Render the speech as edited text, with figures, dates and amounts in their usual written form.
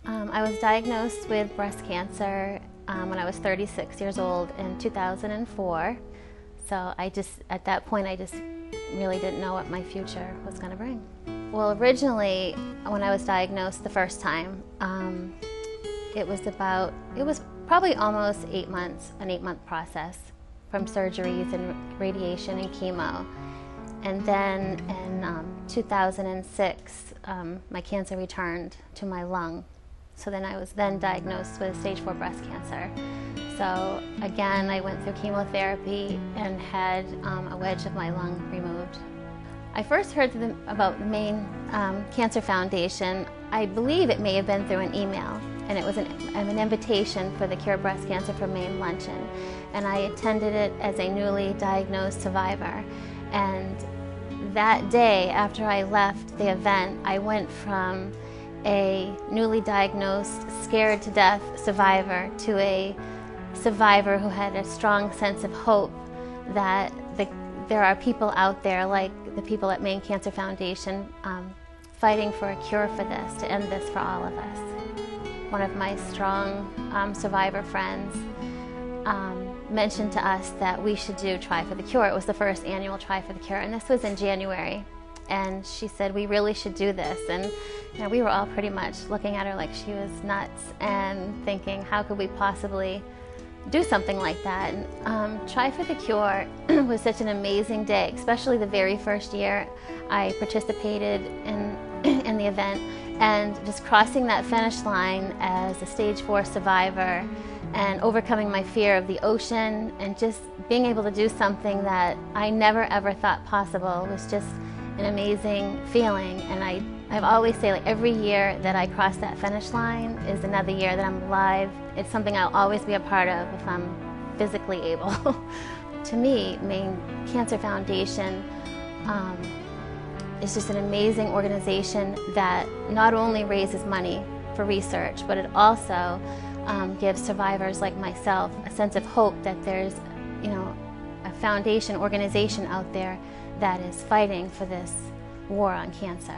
I was diagnosed with breast cancer when I was 36 years old in 2004. So at that point, I just really didn't know what my future was going to bring. Well, originally, when I was diagnosed the first time, it was probably almost 8 months, an 8-month process from surgeries and radiation and chemo. And then in 2006, my cancer returned to my lung. So then I was diagnosed with stage 4 breast cancer. So again, I went through chemotherapy and had a wedge of my lung removed. I first heard about the Maine Cancer Foundation. I believe it may have been through an email, and it was an invitation for the Cure Breast Cancer for Maine luncheon. And I attended it as a newly diagnosed survivor. And that day, after I left the event, I went from a newly diagnosed, scared to death survivor to a survivor who had a strong sense of hope that there are people out there like the people at Maine Cancer Foundation fighting for a cure for this, to end this for all of us. One of my strong survivor friends mentioned to us that we should do Try for the Cure. It was the first annual Try for the Cure, and this was in January. And she said, we really should do this. And we were all pretty much looking at her like she was nuts and thinking, how could we possibly do something like that? And Try for the Cure was such an amazing day, especially the very first year I participated in the event, and just crossing that finish line as a stage 4 survivor and overcoming my fear of the ocean and just being able to do something that I never ever thought possible was just an amazing feeling. And I've always say, like, every year that I cross that finish line is another year that I'm alive. It's something I'll always be a part of if I'm physically able. To me, Maine Cancer Foundation is just an amazing organization that not only raises money for research, but it also gives survivors like myself a sense of hope that there's, a foundation organization out there that is fighting for this war on cancer.